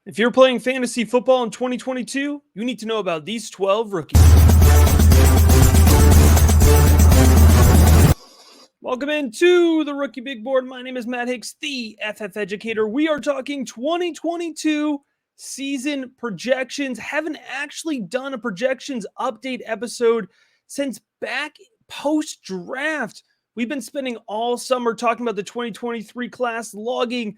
If you're playing fantasy football in 2022, you need to know about these 12 rookies. Welcome into the Rookie Big Board. My name is Matt Hicks, the FF Educator. We are talking 2022 season projections. Haven't actually done a projections update episode since back post-draft. We've been spending all summer talking about the 2023 class, logging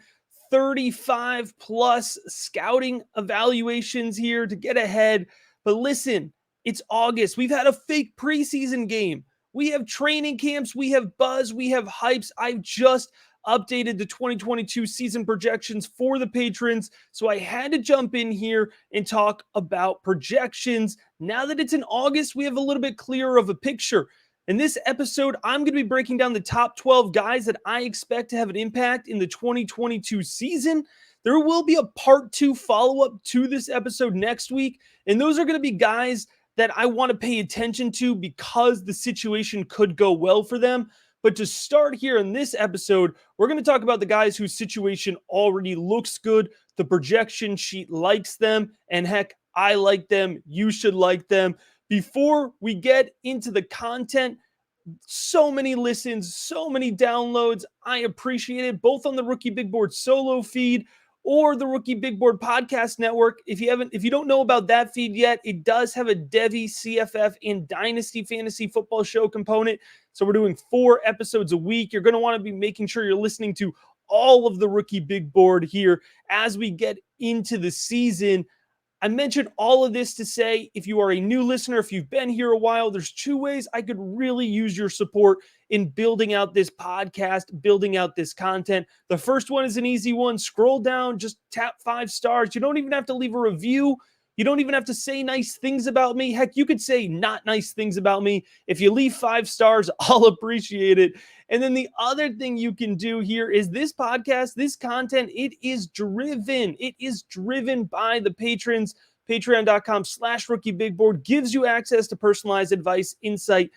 35 plus scouting evaluations here to get ahead. But listen, it's August. We've had a fake preseason game. We have training camps, we have buzz, we have hypes. I've just updated the 2022 season projections for the patrons, so I had to jump in here and talk about projections. Now that it's in August, we have a little bit clearer of a picture. In this episode, I'm going to be breaking down the top 12 guys that I expect to have an impact in the 2022 season. There will be a part 2 follow-up to this episode next week, and those are going to be guys that I want to pay attention to because the situation could go well for them. But to start here in this episode, we're going to talk about the guys whose situation already looks good. The projection sheet likes them, and heck, I like them. You should like them. Before we get into the content, so many listens, so many downloads. I appreciate it, both on the Rookie Big Board solo feed or the Rookie Big Board podcast network. If you don't know about that feed yet, it does have a Devy, CFF, and Dynasty Fantasy Football Show component. So we're doing 4 episodes a week. You're going to want to be making sure you're listening to all of the Rookie Big Board here as we get into the season. I mentioned all of this to say, if you are a new listener, if you've been here a while, there's 2 ways I could really use your support in building out this podcast, building out this content. The first one is an easy one. Scroll down, just tap 5 stars. You don't even have to leave a review. You don't even have to say nice things about me. Heck, you could say not nice things about me. If you leave 5 stars, I'll appreciate it. And then the other thing you can do here is this podcast, this content, it is driven. It is driven by the patrons. Patreon.com/RookieBigBoard gives you access to personalized advice, insight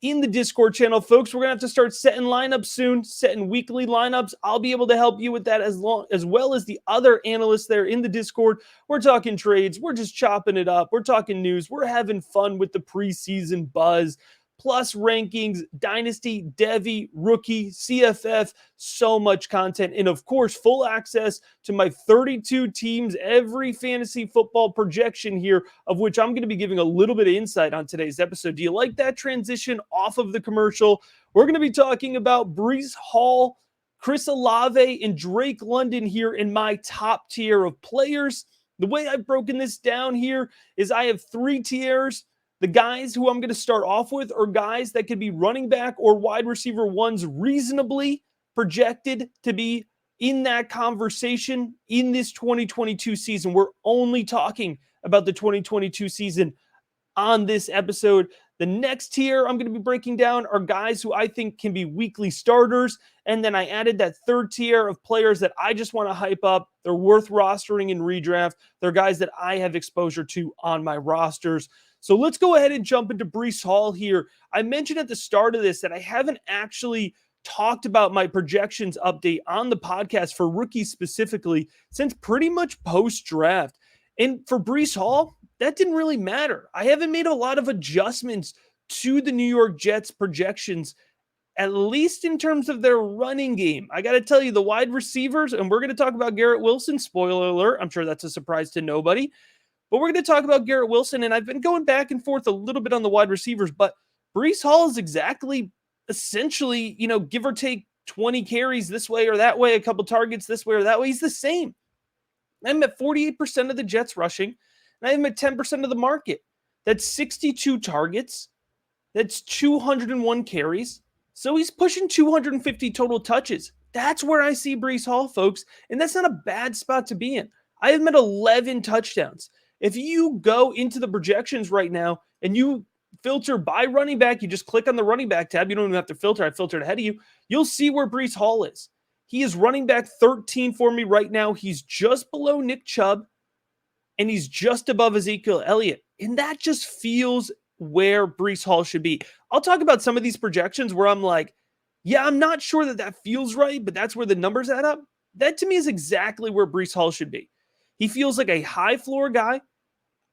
in the Discord channel. Folks, we're going to have to start setting lineups soon, setting weekly lineups. I'll be able to help you with that as well as the other analysts there in the Discord. We're talking trades. We're just chopping it up. We're talking news. We're having fun with the preseason buzz, plus rankings, Dynasty, Devy, Rookie, CFF, so much content. And of course, full access to my 32 teams, every fantasy football projection here, of which I'm going to be giving a little bit of insight on today's episode. Do you like that transition off of the commercial? We're going to be talking about Breece Hall, Chris Olave, and Drake London here in my top tier of players. The way I've broken this down here is I have 3 tiers. The guys who I'm going to start off with are guys that could be running back or wide receiver ones reasonably projected to be in that conversation in this 2022 season. We're only talking about the 2022 season on this episode. The next tier I'm going to be breaking down are guys who I think can be weekly starters. And then I added that 3rd tier of players that I just want to hype up. They're worth rostering in redraft. They're guys that I have exposure to on my rosters. So let's go ahead and jump into Breece Hall here. I mentioned at the start of this that I haven't actually talked about my projections update on the podcast for rookies specifically since pretty much post-draft. And for Breece Hall, that didn't really matter. I haven't made a lot of adjustments to the New York Jets projections, at least in terms of their running game. I got to tell you, the wide receivers, and we're going to talk about Garrett Wilson, spoiler alert, I'm sure that's a surprise to nobody. But we're going to talk about Garrett Wilson, and I've been going back and forth a little bit on the wide receivers, but Breece Hall is essentially, give or take 20 carries this way or that way, a couple targets this way or that way. He's the same. I'm at 48% of the Jets rushing, and I'm at 10% of the market. That's 62 targets. That's 201 carries. So he's pushing 250 total touches. That's where I see Breece Hall, folks, and that's not a bad spot to be in. I have him at 11 touchdowns. If you go into the projections right now and you filter by running back, you just click on the running back tab. You don't even have to filter. I filtered ahead of you. You'll see where Breece Hall is. He is running back 13 for me right now. He's just below Nick Chubb, and he's just above Ezekiel Elliott. And that just feels where Breece Hall should be. I'll talk about some of these projections where I'm like, yeah, I'm not sure that feels right, but that's where the numbers add up. That to me is exactly where Breece Hall should be. He feels like a high floor guy.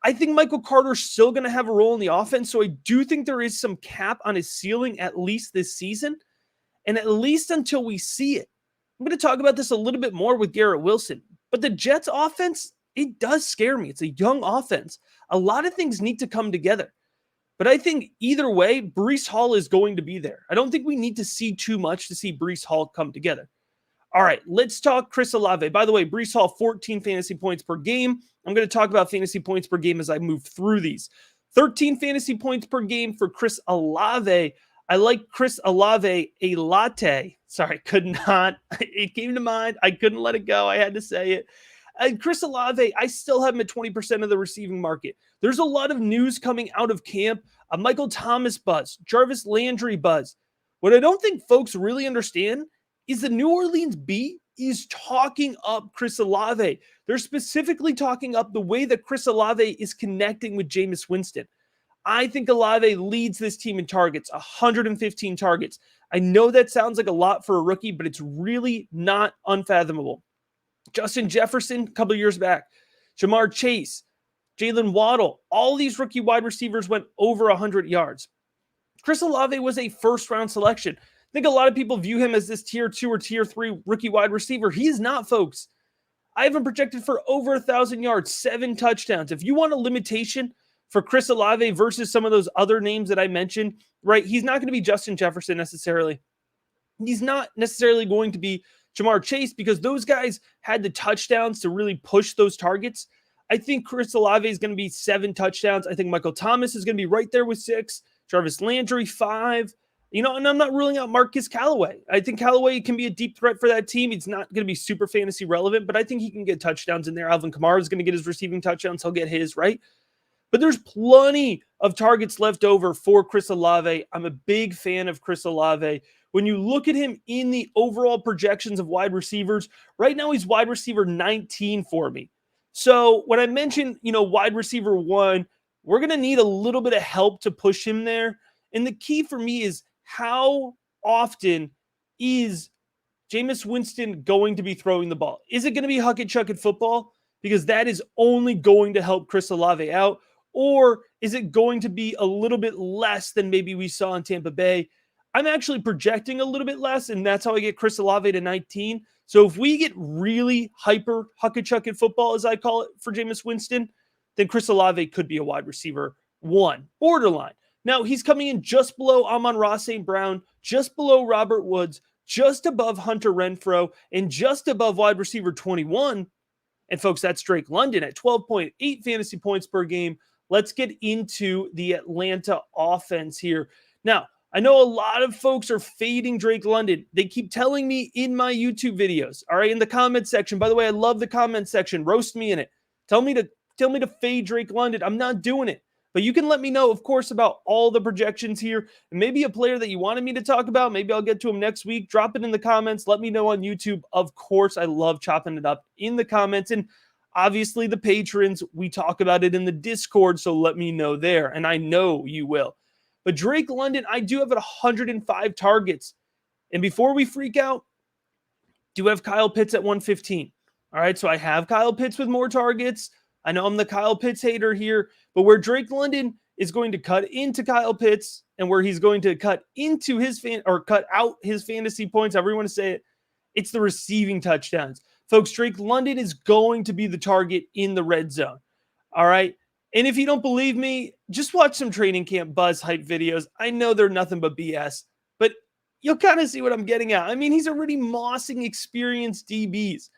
I think Michael Carter's still going to have a role in the offense, so I do think there is some cap on his ceiling at least this season, and at least until we see it. I'm going to talk about this a little bit more with Garrett Wilson, but the Jets offense, it does scare me. It's a young offense. A lot of things need to come together. But I think either way, Breece Hall is going to be there. I don't think we need to see too much to see Breece Hall come together. All right, let's talk Chris Olave. By the way, Breece Hall, 14 fantasy points per game. I'm going to talk about fantasy points per game as I move through these. 13 fantasy points per game for Chris Olave. I like Chris Olave a latte. Sorry, could not. It came to mind. I couldn't let it go. I had to say it. And Chris Olave, I still have him at 20% of the receiving market. There's a lot of news coming out of camp. A Michael Thomas buzz, Jarvis Landry buzz. What I don't think folks really understand is the New Orleans beat is talking up Chris Olave. They're specifically talking up the way that Chris Olave is connecting with Jameis Winston. I think Olave leads this team in targets, 115 targets. I know that sounds like a lot for a rookie, but it's really not unfathomable. Justin Jefferson, a couple of years back, Jamar Chase, Jalen Waddle, all these rookie wide receivers went over 100 yards. Chris Olave was a first-round selection. I think a lot of people view him as this tier 2 or tier 3 rookie wide receiver. He is not, folks. I have him projected for over 1,000 yards, 7 touchdowns. If you want a limitation for Chris Olave versus some of those other names that I mentioned, right, he's not going to be Justin Jefferson necessarily. He's not necessarily going to be Jamar Chase because those guys had the touchdowns to really push those targets. I think Chris Olave is going to be 7 touchdowns. I think Michael Thomas is going to be right there with 6. Jarvis Landry, 5. And I'm not ruling out Marquez Callaway. I think Callaway can be a deep threat for that team. He's not going to be super fantasy relevant, but I think he can get touchdowns in there. Alvin Kamara is going to get his receiving touchdowns. He'll get his, right? But there's plenty of targets left over for Chris Olave. I'm a big fan of Chris Olave. When you look at him in the overall projections of wide receivers, right now he's wide receiver 19 for me. So when I mentioned, wide receiver 1, we're going to need a little bit of help to push him there. And the key for me is how often is Jameis Winston going to be throwing the ball? Is it going to be huck it, chuck it football? Because that is only going to help Chris Olave out. Or is it going to be a little bit less than maybe we saw in Tampa Bay? I'm actually projecting a little bit less, and that's how I get Chris Olave to 19. So if we get really hyper huck it, chuck it football, as I call it, for Jameis Winston, then Chris Olave could be a wide receiver 1, borderline. Now, he's coming in just below Amon-Ra St. Brown, just below Robert Woods, just above Hunter Renfrow, and just above wide receiver 21. And folks, that's Drake London at 12.8 fantasy points per game. Let's get into the Atlanta offense here. Now, I know a lot of folks are fading Drake London. They keep telling me in my YouTube videos, all right, in the comment section. By the way, I love the comment section. Roast me in it. Tell me to fade Drake London. I'm not doing it. But you can let me know, of course, about all the projections here. And maybe a player that you wanted me to talk about. Maybe I'll get to him next week. Drop it in the comments. Let me know on YouTube. Of course, I love chopping it up in the comments. And obviously, the patrons, we talk about it in the Discord. So let me know there. And I know you will. But Drake London, I do have at 105 targets. And before we freak out, do have Kyle Pitts at 115. All right, so I have Kyle Pitts with more targets. I know I'm the Kyle Pitts hater here, but where Drake London is going to cut into Kyle Pitts and where he's going to cut into cut out his fantasy points, however you want to say it, it's the receiving touchdowns. Folks, Drake London is going to be the target in the red zone. All right. And if you don't believe me, just watch some training camp buzz hype videos. I know they're nothing but BS, but you'll kind of see what I'm getting at. I mean, he's already mossing experienced DBs.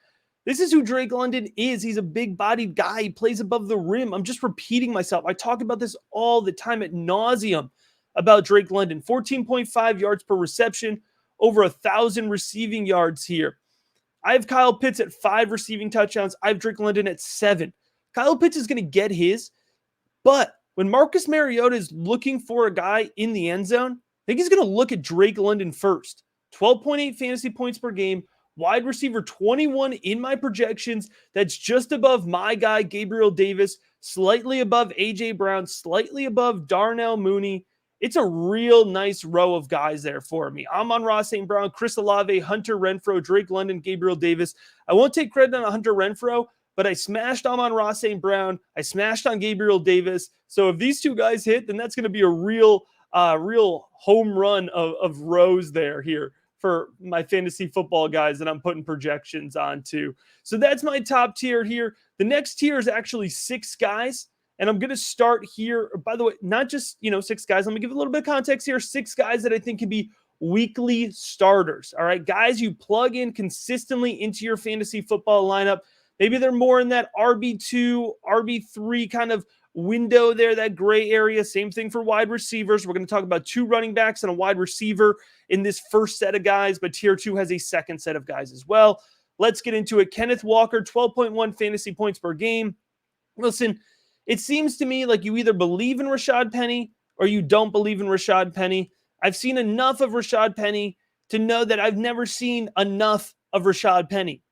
This is who Drake London is. He's a big-bodied guy. He plays above the rim. I'm just repeating myself. I talk about this all the time ad nauseum about Drake London. 14.5 yards per reception, over 1,000 receiving yards here. I have Kyle Pitts at 5 receiving touchdowns. I have Drake London at 7. Kyle Pitts is going to get his, but when Marcus Mariota is looking for a guy in the end zone, I think he's going to look at Drake London first. 12.8 fantasy points per game. Wide receiver 21 in my projections. That's just above my guy, Gabriel Davis, slightly above A.J. Brown, slightly above Darnell Mooney. It's a real nice row of guys there for me. Amon-Ra St. Brown, Chris Olave, Hunter Renfrow, Drake London, Gabriel Davis. I won't take credit on Hunter Renfrow, but I smashed on Ross St. Brown. I smashed on Gabriel Davis. So if these two guys hit, then that's going to be a real home run of rows here for my fantasy football guys that I'm putting projections on too. So that's my top tier here. The next tier is actually 6 guys. And I'm going to start here. By the way, not just, 6 guys. Let me give a little bit of context here. 6 guys that I think can be weekly starters. All right, guys you plug in consistently into your fantasy football lineup. Maybe they're more in that RB2, RB3 kind of window there, that gray area. Same thing for wide receivers. We're going to talk about 2 running backs and a wide receiver in this first set of guys, but tier 2 has a second set of guys as well. Let's get into it. Kenneth Walker, 12.1 fantasy points per game. Listen, it seems to me like you either believe in Rashad Penny or you don't believe in Rashad Penny. I've seen enough of Rashad Penny to know that I've never seen enough of Rashad Penny,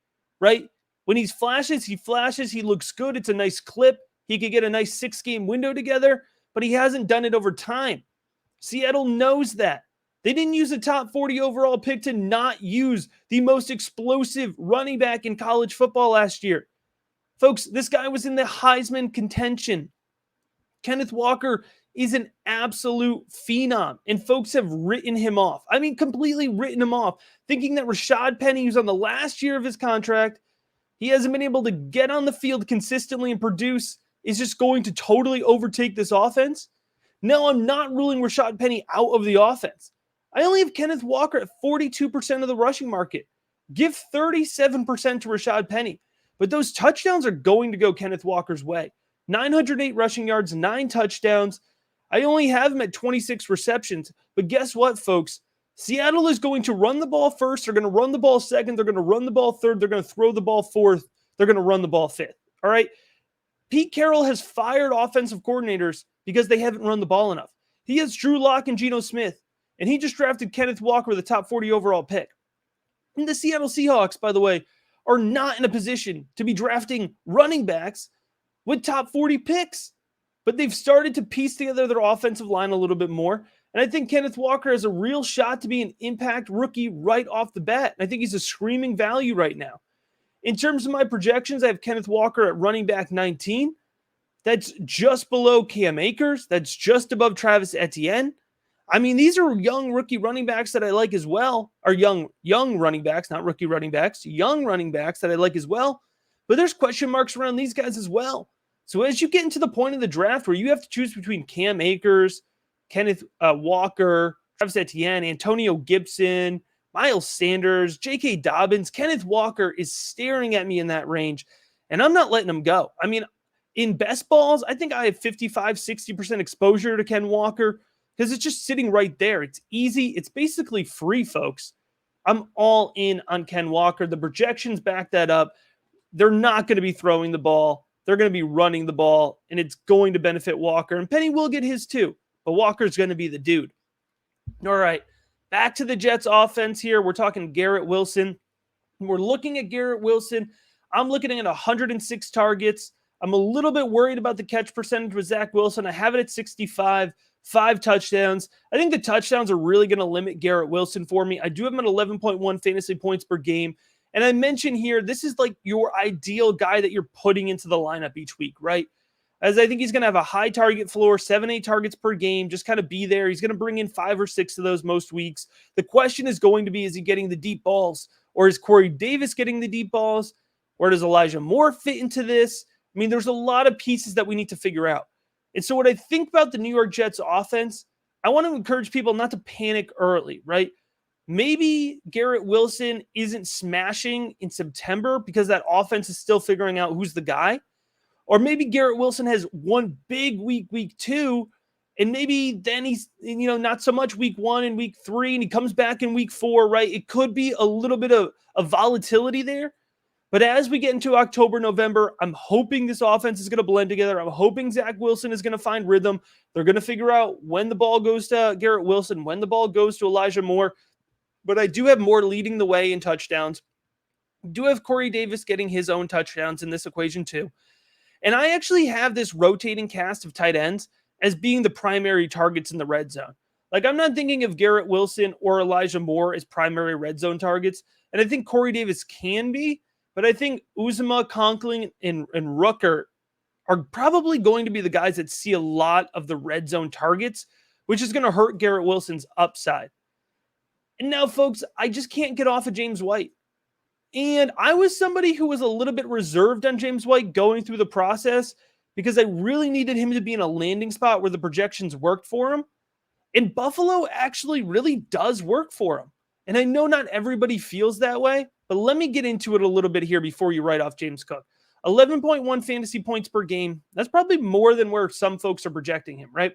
right? When he flashes, he looks good. It's a nice clip. He could get a nice 6-game window together, but he hasn't done it over time. Seattle knows that. They didn't use a top 40 overall pick to not use the most explosive running back in college football last year. Folks, this guy was in the Heisman contention. Kenneth Walker is an absolute phenom, and folks have written him off. I mean, completely written him off, thinking that Rashad Penny, who's on the last year of his contract, he hasn't been able to get on the field consistently and produce, is just going to totally overtake this offense. No, I'm not ruling Rashad Penny out of the offense. I only have Kenneth Walker at 42% of the rushing market. Give 37% to Rashad Penny. But those touchdowns are going to go Kenneth Walker's way. 908 rushing yards, 9 touchdowns. I only have him at 26 receptions. But guess what, folks? Seattle is going to run the ball first. They're going to run the ball second. They're going to run the ball third. They're going to throw the ball fourth. They're going to run the ball fifth. All right? Pete Carroll has fired offensive coordinators because they haven't run the ball enough. He has Drew Lock and Geno Smith. And he just drafted Kenneth Walker with a top 40 overall pick. And the Seattle Seahawks, by the way, are not in a position to be drafting running backs with top 40 picks. But they've started to piece together their offensive line a little bit more. And I think Kenneth Walker has a real shot to be an impact rookie right off the bat. And I think he's a screaming value right now. In terms of my projections, I have Kenneth Walker at running back 19. That's just below Cam Akers. That's just above Travis Etienne. I mean, these are young rookie running backs that I like as well. Or young running backs, not rookie running backs. Young running backs that I like as well. But there's question marks around these guys as well. So as you get into the point of the draft where you have to choose between Cam Akers, Kenneth Walker, Travis Etienne, Antonio Gibson, Miles Sanders, J.K. Dobbins, Kenneth Walker is staring at me in that range, and I'm not letting him go. I mean, in best balls, I think I have 55, 60% exposure to Ken Walker because it's just sitting right there. It's easy. It's basically free, folks. I'm all in on Ken Walker. The projections back that up. They're not going to be throwing the ball. They're going to be running the ball, and it's going to benefit Walker. And Penny will get his too, but Walker's going to be the dude. All right, back to the Jets offense here. We're talking Garrett Wilson. We're looking at Garrett Wilson. I'm looking at 106 targets. I'm a little bit worried about the catch percentage with Zach Wilson. I have it at 65, 5 touchdowns. I think the touchdowns are really going to limit Garrett Wilson for me. I do have him at 11.1 fantasy points per game. And I mentioned here, this is like your ideal guy that you're putting into the lineup each week, right? As I think he's going to have a high target floor, 7-8 targets per game, just kind of be there. He's going to bring in 5 or 6 of those most weeks. The question is going to be, is he getting the deep balls? Or is Corey Davis getting the deep balls? Where does Elijah Moore fit into this? I mean, there's a lot of pieces that we need to figure out. And so what I think about the New York Jets offense, I want to encourage people not to panic early, right? Maybe Garrett Wilson isn't smashing in September because that offense is still figuring out who's the guy. Or maybe Garrett Wilson has one big week 2, and maybe then he's, not so much week 1 and week 3, and he comes back in week 4, right? It could be a little bit of volatility there. But as we get into October, November, I'm hoping this offense is going to blend together. I'm hoping Zach Wilson is going to find rhythm. They're going to figure out when the ball goes to Garrett Wilson, when the ball goes to Elijah Moore. But I do have Moore leading the way in touchdowns. I do have Corey Davis getting his own touchdowns in this equation too. And I actually have this rotating cast of tight ends as being the primary targets in the red zone. Like, I'm not thinking of Garrett Wilson or Elijah Moore as primary red zone targets. And I think Corey Davis can be, but I think Uzomah, Conklin, and Rooker are probably going to be the guys that see a lot of the red zone targets, which is going to hurt Garrett Wilson's upside. And now, folks, I just can't get off of James White. And I was somebody who was a little bit reserved on James White going through the process because I really needed him to be in a landing spot where the projections worked for him. And Buffalo actually really does work for him. And I know not everybody feels that way, but let me get into it a little bit here before you write off James Cook. 11.1 fantasy points per game. That's probably more than where some folks are projecting him, right?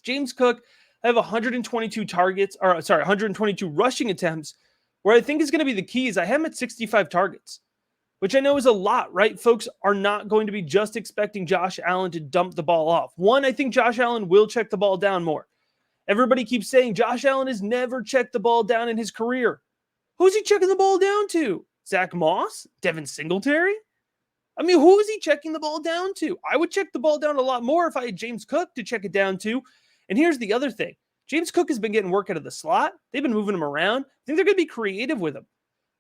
James Cook, I have 122 122 rushing attempts. Where I think is going to be the key is I have him at 65 targets, which I know is a lot, right? Folks are not going to be just expecting Josh Allen to dump the ball off. One, I think Josh Allen will check the ball down more. Everybody keeps saying Josh Allen has never checked the ball down in his career. Who's he checking the ball down to? Zach Moss? Devin Singletary? I mean, who is he checking the ball down to? I would check the ball down a lot more if I had James Cook to check it down to. And here's the other thing. James Cook has been getting work out of the slot. They've been moving him around. I think they're going to be creative with him.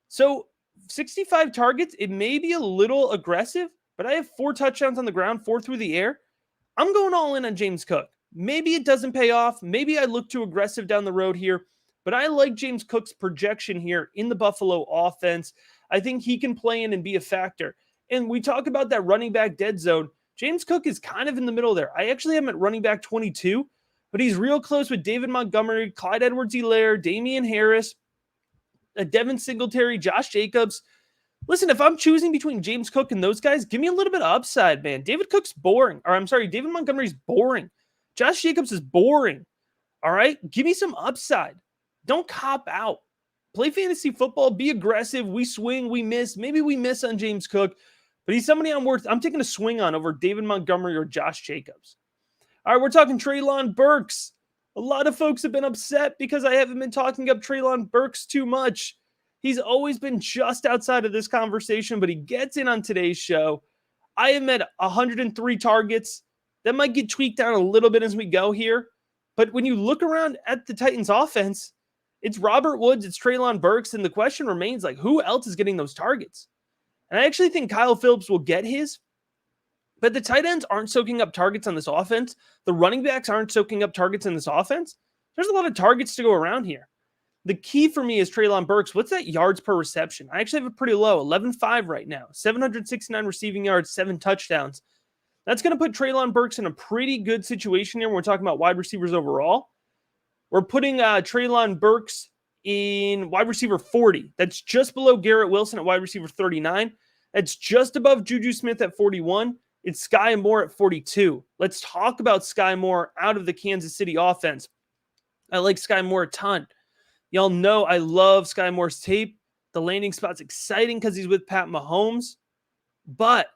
So 65 targets, it may be a little aggressive, but I have 4 touchdowns on the ground, 4 through the air. I'm going all in on James Cook. Maybe it doesn't pay off. Maybe I look too aggressive down the road here, but I like James Cook's projection here in the Buffalo offense. I think he can play in and be a factor. And we talk about that running back dead zone. James Cook is kind of in the middle there. I actually have him at running back 22. But he's real close with David Montgomery, Clyde Edwards-Helaire, Damian Harris, Devin Singletary, Josh Jacobs. Listen, if I'm choosing between James Cook and those guys, give me a little bit of upside, man. David Montgomery's boring. Josh Jacobs is boring. All right? Give me some upside. Don't cop out. Play fantasy football. Be aggressive. We swing. We miss. Maybe we miss on James Cook. But he's somebody I'm taking a swing on over David Montgomery or Josh Jacobs. All right, we're talking Treylon Burks. A lot of folks have been upset because I haven't been talking up Treylon Burks too much. He's always been just outside of this conversation, but he gets in on today's show. I am at 103 targets. That might get tweaked down a little bit as we go here. But when you look around at the Titans offense, it's Robert Woods, it's Treylon Burks, and the question remains, like, who else is getting those targets? And I actually think Kyle Phillips will get his. But the tight ends aren't soaking up targets on this offense. The running backs aren't soaking up targets in this offense. There's a lot of targets to go around here. The key for me is Treylon Burks. What's that yards per reception? I actually have it pretty low, 11.5 right now. 769 receiving yards, 7 touchdowns. That's going to put Treylon Burks in a pretty good situation here when we're talking about wide receivers overall. We're putting Treylon Burks in wide receiver 40. That's just below Garrett Wilson at wide receiver 39. That's just above Juju Smith at 41. It's Sky Moore at 42. Let's talk about Sky Moore out of the Kansas City offense. I like Sky Moore a ton. Y'all know I love Sky Moore's tape. The landing spot's exciting because he's with Pat Mahomes. But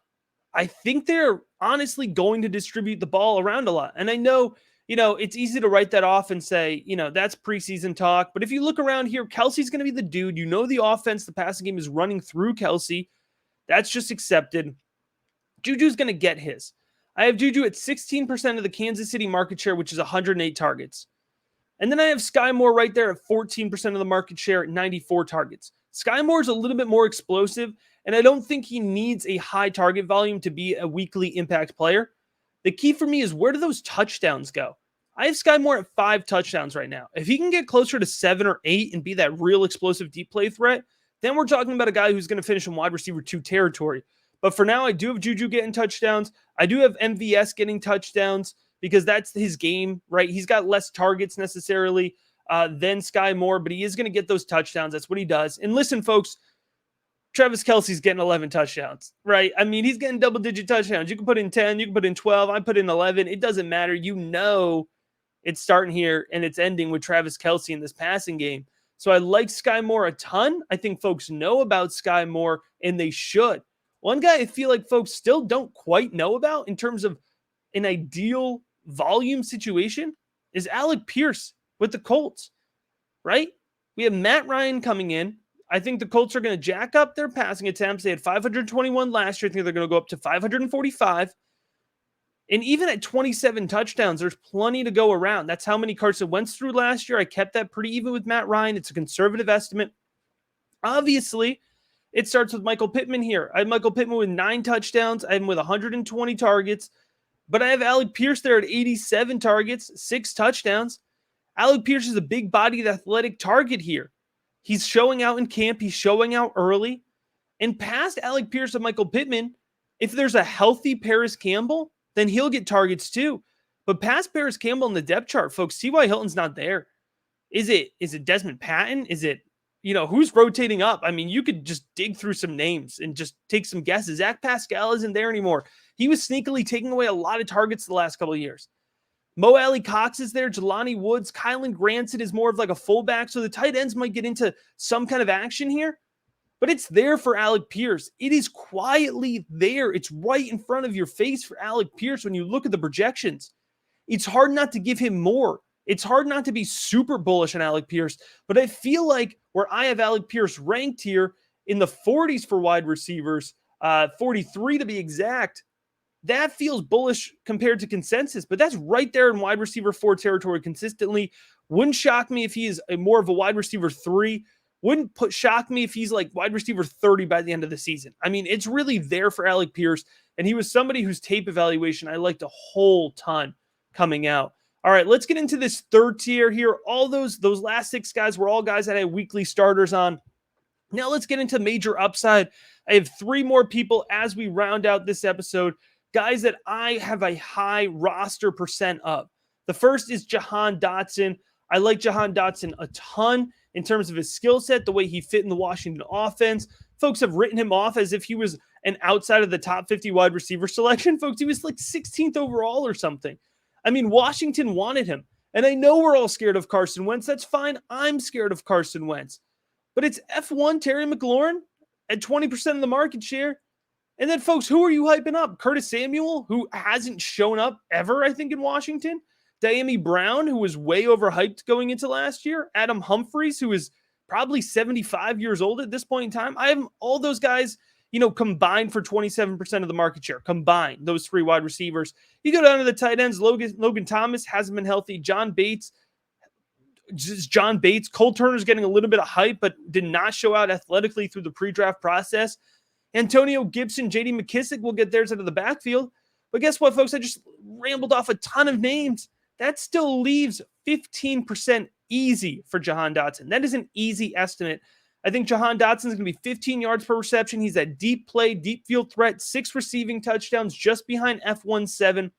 I think they're honestly going to distribute the ball around a lot. And I know, it's easy to write that off and say, that's preseason talk. But if you look around here, Kelsey's going to be the dude. The offense, the passing game is running through Kelsey. That's just accepted. Juju's going to get his. I have Juju at 16% of the Kansas City market share, which is 108 targets. And then I have Sky Moore right there at 14% of the market share at 94 targets. Sky Moore is a little bit more explosive, and I don't think he needs a high target volume to be a weekly impact player. The key for me is, where do those touchdowns go? I have Sky Moore at 5 touchdowns right now. If he can get closer to 7 or 8 and be that real explosive deep play threat, then we're talking about a guy who's going to finish in wide receiver 2 territory. But for now, I do have Juju getting touchdowns. I do have MVS getting touchdowns because that's his game, right? He's got less targets necessarily than Sky Moore, but he is going to get those touchdowns. That's what he does. And listen, folks, Travis Kelce's getting 11 touchdowns, right? I mean, he's getting double-digit touchdowns. You can put in 10, you can put in 12. I put in 11. It doesn't matter. It's starting here and it's ending with Travis Kelce in this passing game. So I like Sky Moore a ton. I think folks know about Sky Moore, and they should. One guy I feel like folks still don't quite know about in terms of an ideal volume situation is Alec Pierce with the Colts, right? We have Matt Ryan coming in. I think the Colts are going to jack up their passing attempts. They had 521 last year. I think they're going to go up to 545. And even at 27 touchdowns, there's plenty to go around. That's how many Carson Wentz threw last year. I kept that pretty even with Matt Ryan. It's a conservative estimate. Obviously, It starts with Michael Pittman here. I have Michael Pittman with 9 touchdowns. I have him with 120 targets. But I have Alec Pierce there at 87 targets, 6 touchdowns. Alec Pierce is a big-bodied athletic target here. He's showing out in camp. He's showing out early. And past Alec Pierce and Michael Pittman, if there's a healthy Paris Campbell, then he'll get targets too. But past Paris Campbell in the depth chart, folks, T.Y. Hilton's not there. Is it Desmond Patton? Is it, who's rotating up? I mean, you could just dig through some names and just take some guesses. Zach Pascal isn't there anymore. He was sneakily taking away a lot of targets the last couple of years. Mo Alley Cox is there. Jelani Woods. Kylan Granson is more of like a fullback. So the tight ends might get into some kind of action here. But it's there for Alec Pierce. It is quietly there. It's right in front of your face for Alec Pierce when you look at the projections. It's hard not to give him more. It's hard not to be super bullish on Alec Pierce. But I feel like where I have Alec Pierce ranked here in the 40s for wide receivers, 43 to be exact, that feels bullish compared to consensus, but that's right there in wide receiver 4 territory consistently. Wouldn't shock me if he is more of a wide receiver 3. Wouldn't shock me if he's like wide receiver 30 by the end of the season. I mean, it's really there for Alec Pierce, and he was somebody whose tape evaluation I liked a whole ton coming out. All right, let's get into this third tier here. All those last 6 guys were all guys that I had weekly starters on. Now let's get into major upside. I have 3 more people as we round out this episode. Guys that I have a high roster percent of. The first is Jahan Dotson. I like Jahan Dotson a ton in terms of his skill set, the way he fit in the Washington offense. Folks have written him off as if he was an outside of the top 50 wide receiver selection. Folks, he was like 16th overall or something. I mean, Washington wanted him. And I know we're all scared of Carson Wentz. That's fine. I'm scared of Carson Wentz. But it's F1 Terry McLaurin at 20% of the market share. And then, folks, who are you hyping up? Curtis Samuel, who hasn't shown up ever, I think, in Washington. Diami Brown, who was way overhyped going into last year. Adam Humphries, who is probably 75 years old at this point in time. I have all those guys, combined for 27% of the market share. Combined, those 3 wide receivers. You go down to the tight ends. Logan Thomas hasn't been healthy. John Bates. Cole Turner's getting a little bit of hype, but did not show out athletically through the pre-draft process. Antonio Gibson, J.D. McKissick will get theirs out of the backfield. But guess what, folks? I just rambled off a ton of names. That still leaves 15% easy for Jahan Dotson. That is an easy estimate. I think Jahan Dotson is going to be 15 yards per reception. He's a deep play, deep field threat, 6 receiving touchdowns just behind F1-7.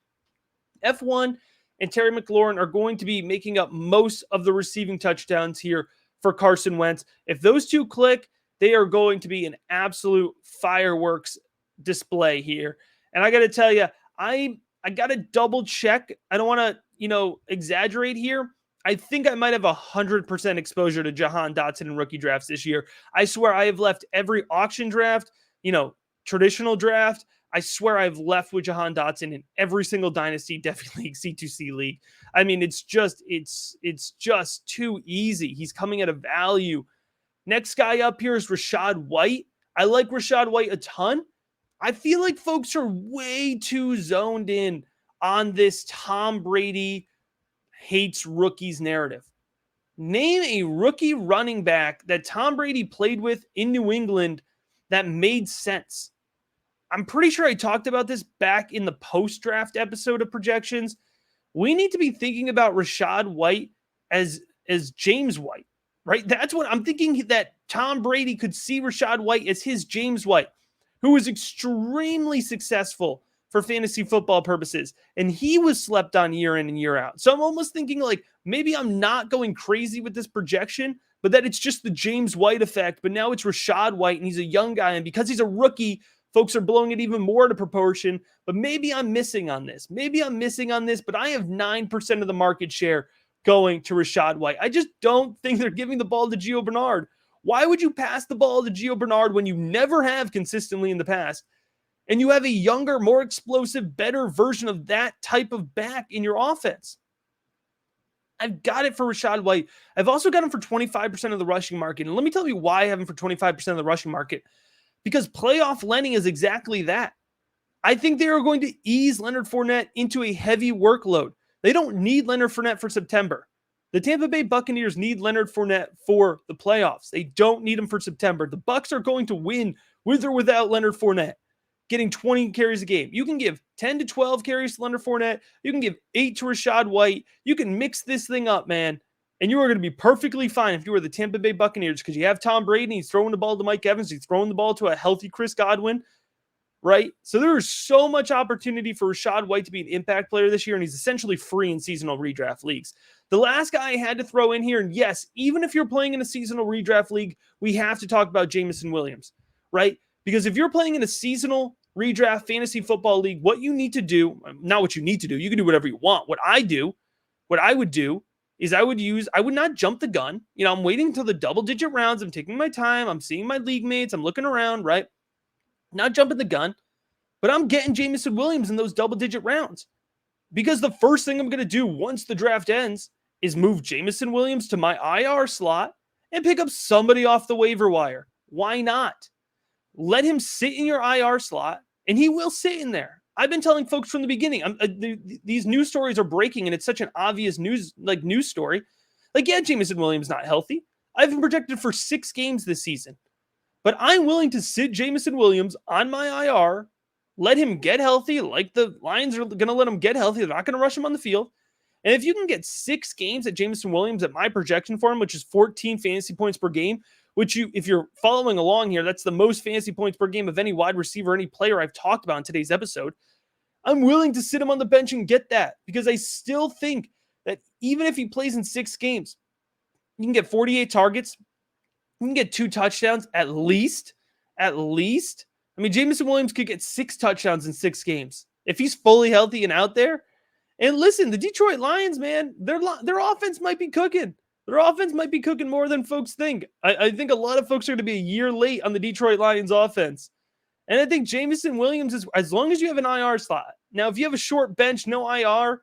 F1 and Terry McLaurin are going to be making up most of the receiving touchdowns here for Carson Wentz. If those 2 click, they are going to be an absolute fireworks display here. And I got to tell you, I got to double check. I don't want to, exaggerate here. I think I might have 100% exposure to Jahan Dotson in rookie drafts this year. I swear I have left every auction draft, traditional draft. I swear I've left with Jahan Dotson in every single Dynasty, Definitely League, C2C League. I mean, it's just too easy. He's coming at a value. Next guy up here is Rachaad White. I like Rachaad White a ton. I feel like folks are way too zoned in on this Tom Brady hates rookies narrative. Name a rookie running back that Tom Brady played with in New England that made sense. I'm pretty sure I talked about this back in the post-draft episode of projections. We need to be thinking about Rachaad White as James White, right? That's what I'm thinking, that Tom Brady could see Rachaad White as his James White, who was extremely successful for fantasy football purposes, and he was slept on year in and year out. So I'm almost thinking like maybe I'm not going crazy with this projection, but that it's just the James White effect, but now it's Rachaad White, and he's a young guy, and because he's a rookie, folks are blowing it even more to proportion, but maybe I'm missing on this. But I have 9% of the market share going to Rachaad White. I just don't think they're giving the ball to Gio Bernard. Why would you pass the ball to Gio Bernard when you never have consistently in the past, and you have a younger, more explosive, better version of that type of back in your offense? I've got it for Rachaad White. I've also got him for 25% of the rushing market. And let me tell you why I have him for 25% of the rushing market. Because playoff Lenny is exactly that. I think they are going to ease Leonard Fournette into a heavy workload. They don't need Leonard Fournette for September. The Tampa Bay Buccaneers need Leonard Fournette for the playoffs. They don't need him for September. The Bucs are going to win with or without Leonard Fournette getting 20 carries a game. You can give 10 to 12 carries to Leonard Fournette. You can give 8 to Rachaad White. You can mix this thing up, man. And you are going to be perfectly fine if you are the Tampa Bay Buccaneers because you have Tom Brady. He's throwing the ball to Mike Evans. He's throwing the ball to a healthy Chris Godwin, right? So there is so much opportunity for Rachaad White to be an impact player this year, and he's essentially free in seasonal redraft leagues. The last guy I had to throw in here, and yes, even if you're playing in a seasonal redraft league, we have to talk about Jameson Williams, right? Because if you're playing in a seasonal redraft fantasy football league, what you need to do, not what you need to do, you can do whatever you want. What I would do is I would not jump the gun. I'm waiting until the double-digit rounds. I'm taking my time. I'm seeing my league mates. I'm looking around, right? Not jumping the gun, but I'm getting Jameson Williams in those double-digit rounds because the first thing I'm going to do once the draft ends is move Jameson Williams to my IR slot and pick up somebody off the waiver wire. Why not? Let him sit in your IR slot, and he will sit in there. I've been telling folks from the beginning, these news stories are breaking, and it's such an obvious news story. Yeah, Jameson Williams not healthy. I've been projected for 6 games this season. But I'm willing to sit Jameson Williams on my IR, let him get healthy, like the Lions are going to let him get healthy. They're not going to rush him on the field. And if you can get 6 games at Jameson Williams at my projection for him, which is 14 fantasy points per game, which if you're following along here, that's the most fantasy points per game of any wide receiver, any player I've talked about in today's episode. I'm willing to sit him on the bench and get that because I still think that even if he plays in 6 games, you can get 48 targets. You can get 2 touchdowns at least. I mean, Jameson Williams could get 6 touchdowns in 6 games if he's fully healthy and out there. And listen, the Detroit Lions, man, their offense might be cooking. Their offense might be cooking more than folks think. I think a lot of folks are going to be a year late on the Detroit Lions offense. And I think Jameson Williams is, as long as you have an IR slot. Now, if you have a short bench, no IR,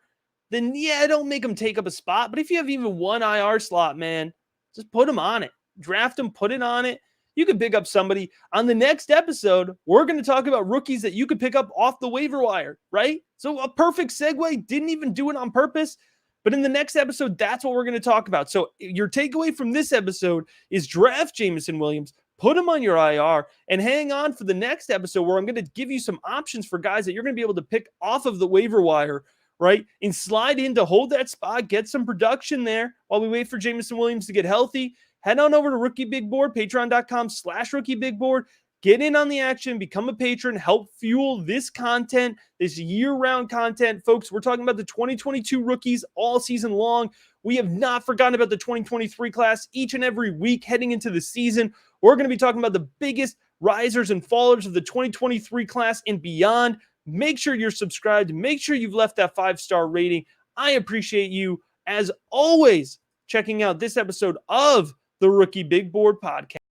then yeah, don't make him take up a spot. But if you have even one IR slot, man, just put him on it. Draft him, put it on it. You can pick up somebody. On the next episode, we're going to talk about rookies that you could pick up off the waiver wire, right? So a perfect segue. Didn't even do it on purpose. But in the next episode, that's what we're going to talk about. So your takeaway from this episode is draft Jameson Williams, put him on your IR, and hang on for the next episode where I'm going to give you some options for guys that you're going to be able to pick off of the waiver wire, right? And slide in to hold that spot, get some production there while we wait for Jameson Williams to get healthy. Head on over to Rookie Big Board, patreon.com/Rookie Big Board. Get in on the action, become a patron, help fuel this content, this year-round content. Folks, we're talking about the 2022 rookies all season long. We have not forgotten about the 2023 class each and every week heading into the season. We're going to be talking about the biggest risers and fallers of the 2023 class and beyond. Make sure you're subscribed. Make sure you've left that 5-star rating. I appreciate you, as always, checking out this episode of the Rookie Big Board podcast.